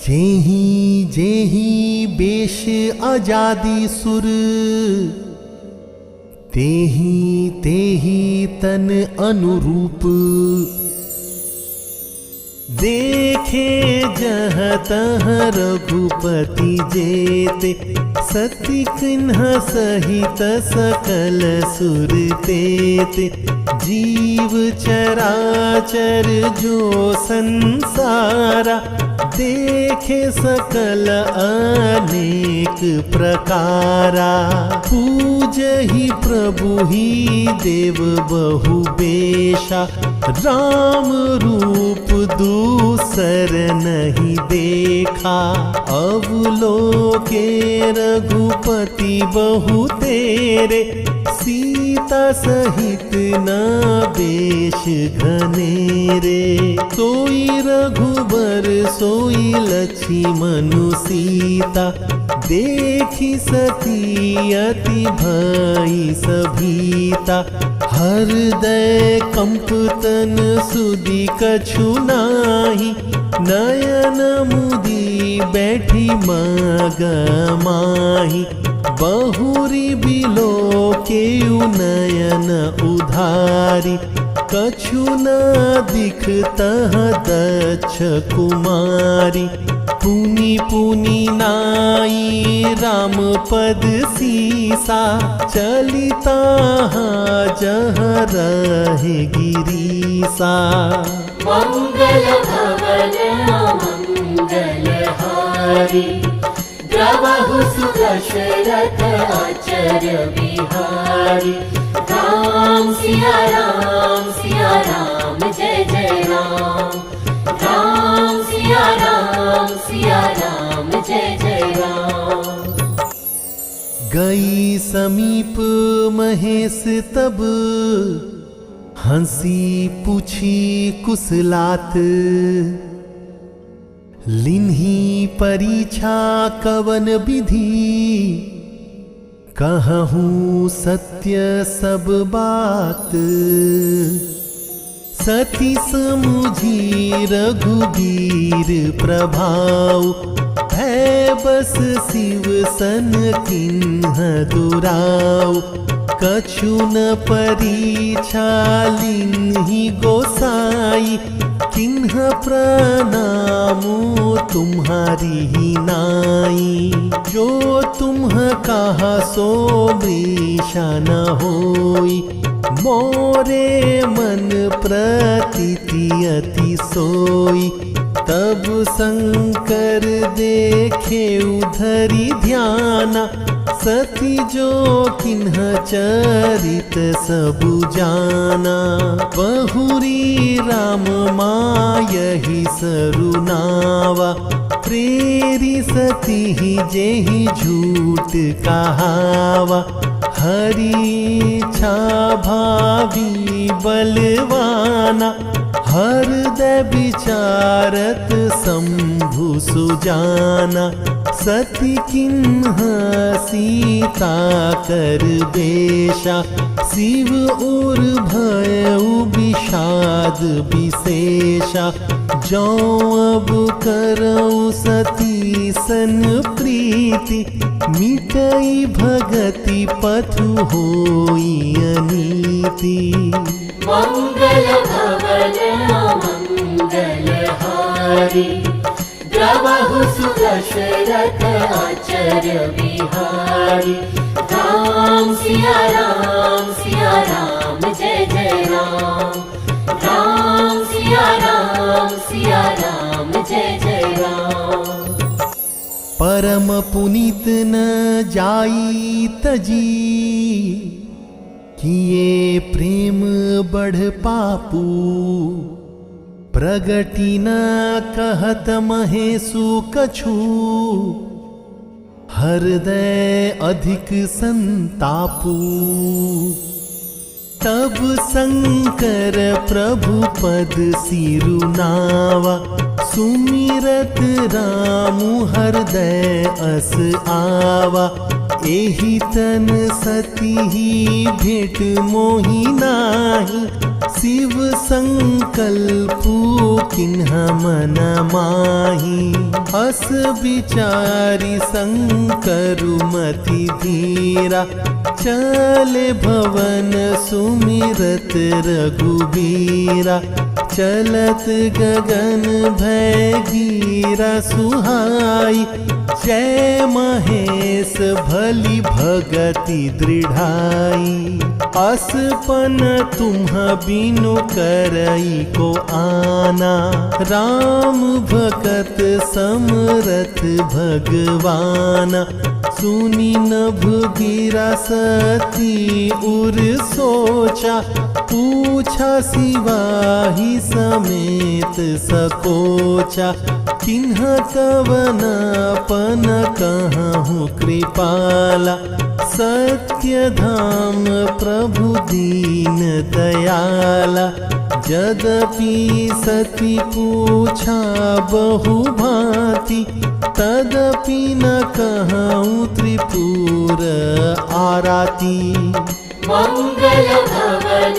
जेहि जेहि बेश आजादी सुर, तेहि तेहि तन अनुरूप। देखे जह तह रघुपति जेते, सती किन्ह सहित सकल सुर तेते। जीव चराचर जो संसारा, देखे सकल अनेक प्रकारा। पूजहि प्रभु ही देव बहु बेशा, राम रूप दूसर नहीं देखा। अवलोके रघुपति बहु तेरे, सीता सहित न बेश घनेरे। सोई रघुबर सोई लक्ष्मणु सीता, देखी सती अति भई सभीता। हृदय कंपतन सुधि कछु नाही, नयन मुदी बैठी मग माही। बहुरी बिलो केउ नयन उधारी, कछु न दिखतह दक्ष कुमारी। पुनि पुनि नाई राम पद सीसा, चलिता जह रहे गिरीसा। मंगल भवन मंगल हारी, द्रवहु सुदशरथ आचर्य बिहारी। राम सिया राम जय जय राम। राम सिया राम जय जय राम। गई समीप महेश तब, हंसी पूछी कुशलात। लिन्ही परीक्षा कवन विधि, कहूँ सत्य सब बात। सती समुझी रघुबीर प्रभाव, है बस शिव सन किन्ह दुराव। कछु न परीक्षा लिन्ही गोसाई, किन्ह प्रणामो तुम्हारी ही नाई। जो तुम्ह कहा सो मृषा न होई, मोरे मन प्रतीति अति सोई। तब शंकर देखे उधरी ध्याना, सती जो किन्ह चरित सबु जाना। बहुरी राम मायहि सरुनावा, प्रेरी सती ही जेहि झूठ कहावा। हरि छा भावी बलवाना, हृदय विचारत शंभु सुजाना। सती किन्ह सीता कर बेशा, शिव उर भयउ विषाद विशेषा। जौ अब करऊ सती सन प्रीति, मिटई भगति पथु होई अनीति। मंगल भवन मंगल हारी, द्रवहु सुदशरथ आचर्य बिहारी। राम सिया राम जय जय राम। राम सिया राम जय जय राम। परम पुनीत न जाई तजी, किए प्रेम बढ़ पापू। प्रगति न कहत महेशु कछु, हृदय अधिक संतापू। तब शंकर प्रभु पद सिरुनावा, सुमिरत रामु हृदय अस आवा। एहि तन सती ही भेंट मोहि नाही, शिव संकल्पु किन्ह मन माही। अस विचारी शंकरु मति धीरा, चले भवन सुमिरत रघुबीरा। चलत गगन भय गिरा सुहाई, जय महेश भली भगति दृढ़ाई। असपन तुम्ह बिनु करई को आना, राम भगत समरथ भगवाना। सुनी नभ गिरा सती उर सोचा, पूछा सिवाही समेत सकोचा। किन्ह कवनापन कहूँ कृपाला, सत्य धाम प्रभु दीन दयाला। यद्यपि सती पूछा बहु भांति, तदपि न कहूँ त्रिपुर आराती। मंगल भवन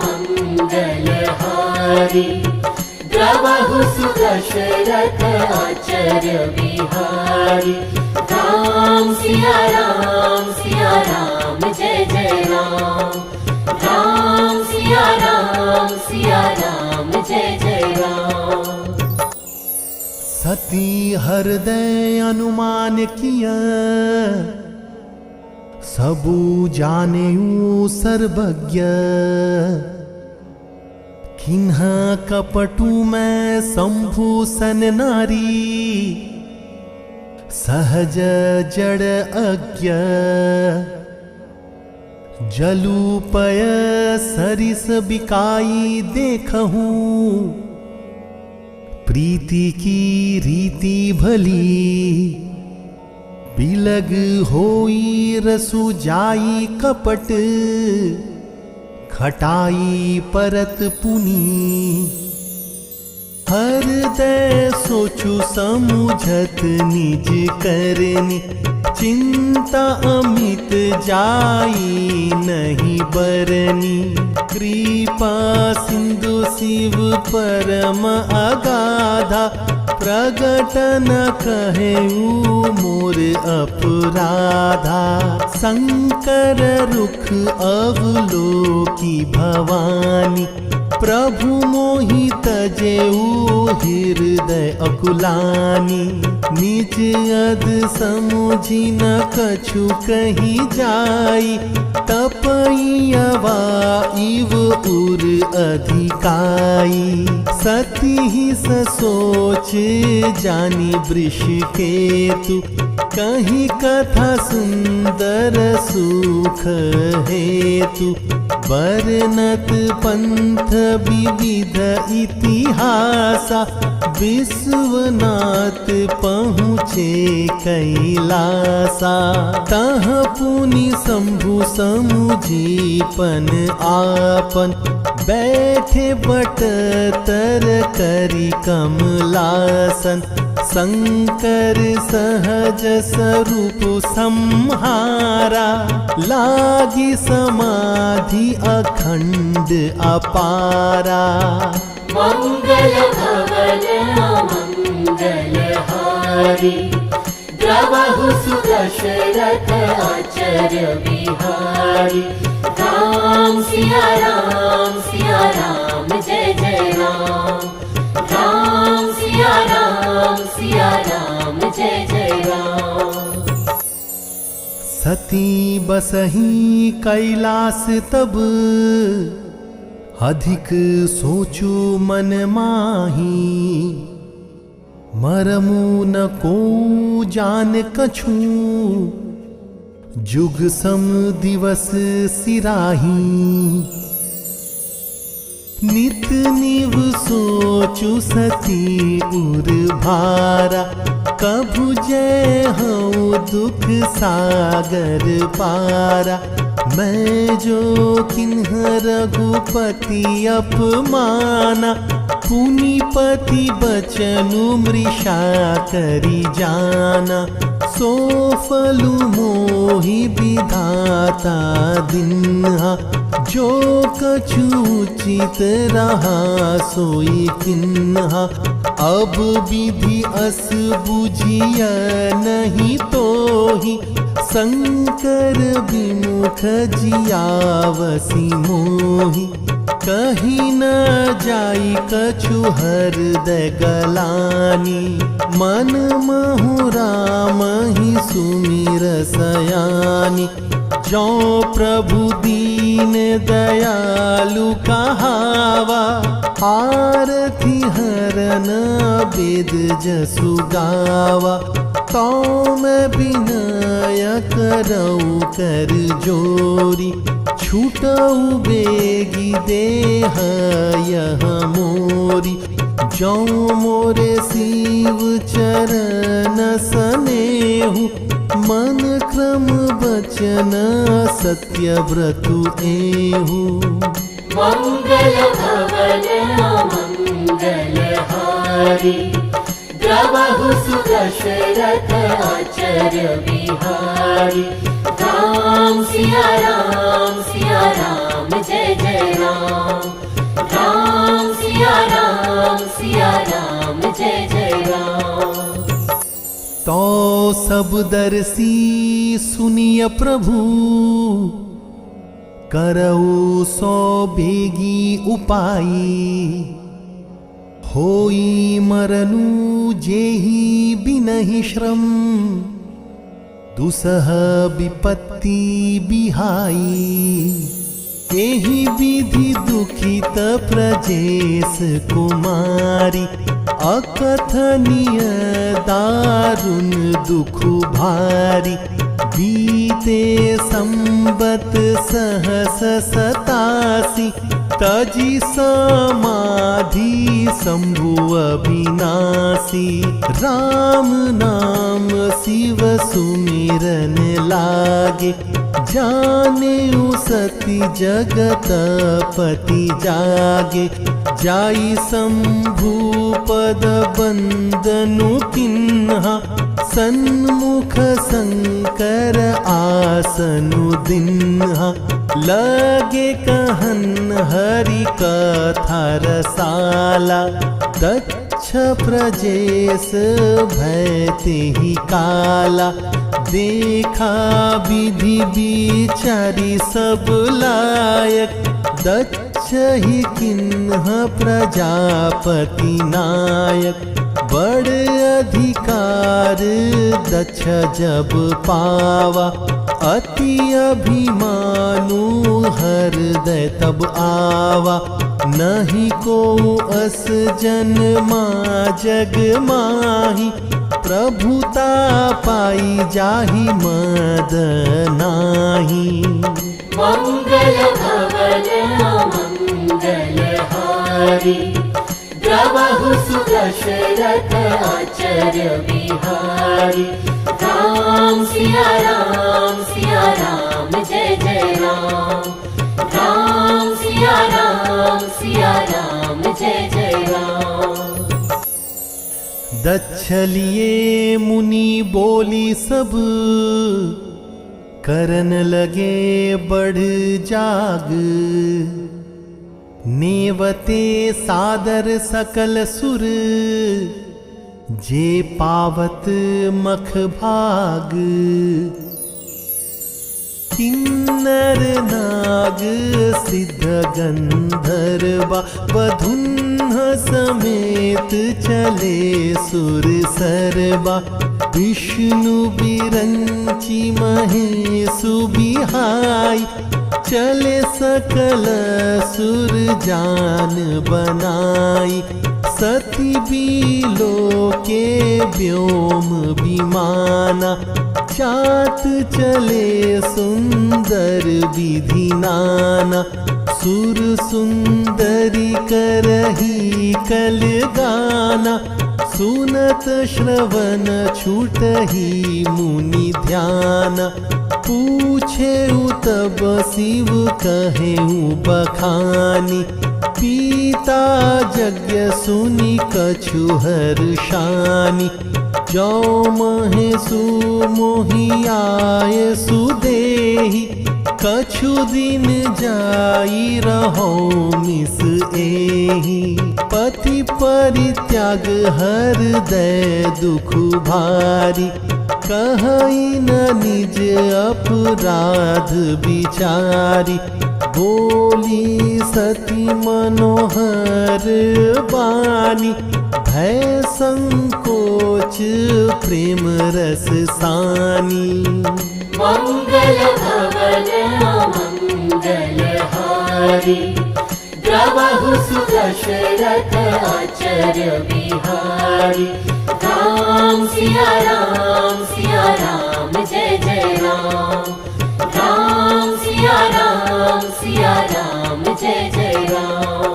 मंगल हारी, द्रवहु सुदशरथ अचर बिहारी। राम सिया राम जय जय राम। राम सिया राम जय जय राम। सती हृदय अनुमान किया, सबु जानेऊ सर्वज्ञ। किन्ह कपटु मैं शंभूषण नारी, सहज जड़ अज्ञ। जलूपय सरिस बिकाई देखहूँ, प्रीति की रीति भली। बिलग होई रसु जाई कपट, खटाई परत पुनी। हृदय सोचु समुझत निज करनी, चिंता अमित जाई नहीं बरनी। कृपा सिंधु शिव परम अगाधा, प्रगट न कहेऊ मोर अपराधा। शंकर रुख अवलोकी भवानी, प्रभु मोहि तजेऊ हृदय अकुलानी। निज अद समुझी न कछु कही जाई, तपैयवा इव उर अधिकाई। सती ही सोच जानी वृष केतु, कहीं कथा सुंदर सुख हेतु। वर्णत पंथ विविध इतिहासा, विश्वनाथ पहुँचे कैलासा। तह पुनि शंभु समुझीपन आपन, बैठे बट तर करी कमलासन। शंकर सहज स्वरूप संहारा, लागी समाधि अखंड अपारा। मंगल भवन मंगल हारी, द्रवहु सुदशरथ अचर बिहारी। राम सिया राम जय जय राम। राम सिया राम जय जय राम। सती बसही कैलास तब, अधिक सोचू मन माही। मरमु न को जान कछु, जुग सम दिवस सिराही। नित निव सोचु सती उर भारा, कभु जय हूँ दुख सागर पारा। मैं जो किन्ह रघुपति अपमाना, पुनिपति बचनु मृषा करी जाना। सो फलु मोहि विधाता दिन्हा, जो कछु उचित रहा सोई किन्हा। अब विधि अस बुझिय नहीं तोहि, शंकर विमुख जियावसी मोहि। कहीं न जाई कछु हृदय गलानी, मन महु राम ही सुमिर सयानी। जो प्रभु दीन दयालु कहावा, आरती हरन वेद जसु गावा। तो मैं विनय करऊ कर जोरी, छूटऊ बेगी देह यह मोरी। जो मोरे शिव चरण सनेहु, मन क्रम वचन सत्य व्रतु एहु। मंगल भवन मंगल हारी, द्रवहु सुदशरथ आचर्य बिहारी। राम सिया राम जय जय राम। राम सिया राम जय जय राम। तो सब दर्शी सुनिय प्रभु, करऊ सो बेगी उपाई। होई मरनु जेहि बिनहि श्रम, दुसह विपत्ति बिहाई। एहि विधि दुखित प्रजेश कुमारी, अकथनीय दारुण दुख भारी। बीते संबत सहस 87, तजी समाधि शंभु अविनाशी। राम नाम शिव सुमिरन लागे, जानेउ सती जगत पति जागे। जाई शंभु पद बंदनु किन्हा, सन्मुख शंकर आसनु दिन्हा। लगे कहन हरि कथा रसाला, दक्ष प्रजेश भय तेहि काला। देखा विधि विचारी सब लायक, दक्ष ही किन्ह प्रजापति नायक। बड़ अधिकार दक्ष जब पावा, अति अभिमानु हृदय तब आवा। नहीं को अस जन्मा जग माही, प्रभुता पाई जाहि मद नाही। मंगल भवन मंगल हारी, द्रवहु सुदशरथ आचर्य बिहारी। राम सिया राम जय जय राम। राम सिया राम जय जय राम। दक्ष लिए मुनि बोली सब, करन लगे बढ़ जाग। नेवते सादर सकल सुर, जे पावत मख भाग। किन्नर नाग सिद्ध गंधर्वा, बधुन्ह समेत चले सुर सरबा। विष्णु बिरंची महेशु बिहाई, चले सकल सुर जान बनाई। सती बीलो के व्योम विमाना, चात चले सुंदर विधि नाना, सुर सुंदरी करही कल गाना, सुनत श्रवण छूटही मुनि ध्यान, पूछे तब शिव कहे बखानी, पीता यज्ञ सुनि कछु हर्षानि, जो महे सुमोहि आए सुदेहि, कछु दिन जाई रहो मिस एहि, पति परित्याग हृदय दुख भारी, कहीं न निज अपराध विचारी, बोली सती मनोहर बानी, भय संकोच प्रेम रस सानी। मंगल भवन मंगल हारी, द्रवहु सुदशरथ आचर्य बिहारी, राम सिया राम जय जय राम, राम सिया राम जय जय राम।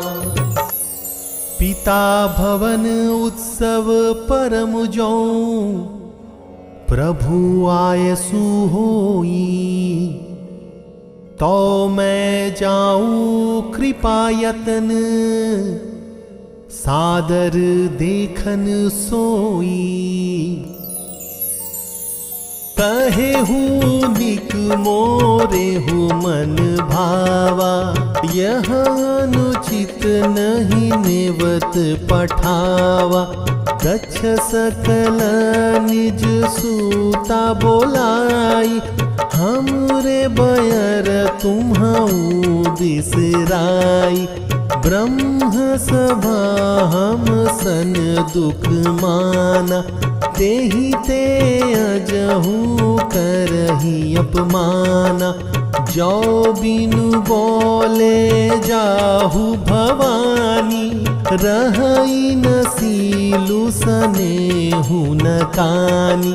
पिता भवन उत्सव परम जो, प्रभु आयसु होई, तो मैं जाऊं कृपा यतन, सादर देखन सोई। कहे हूँ निक मोरे हूँ मन भावा, यह अनुचित नहीं नेवत पठावा, दक्ष सकल निज सूता बोलाई, हमरे बयर तुम्हऊ बिसराई, ब्रह्म सभा हम सन दुख माना, तेहि ते अजहू करही अपमाना, जो बिनु बोले जाहु भवानी, रहई न सीलु सनेहु न कानी,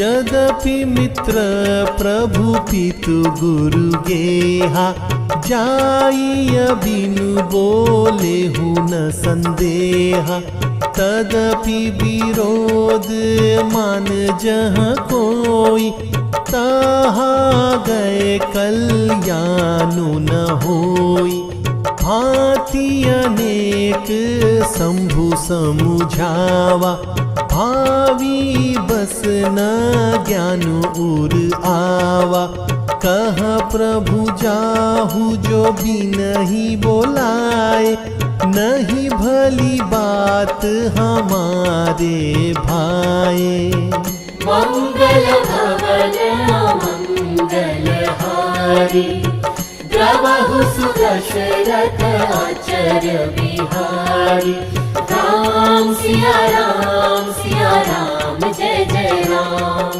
यद्यपि मित्र प्रभु पितु गुरु गेहा, जाई बिनु बोले हु न संदेहा, तदपि विरोध मान जहाँ कोई, तहा गए कल्याणु न होई, भांति अनेक शंभु समुझावा, भावी बस न ज्ञान उर आवा, कह प्रभु जाहु जो बिनहि बोलाए, नहीं भली बात हमारे भाए। मंगल भवन मंगल हारी, द्रवहु सुदशरथ आचर्य बिहारी, राम सिया राम जय जय राम,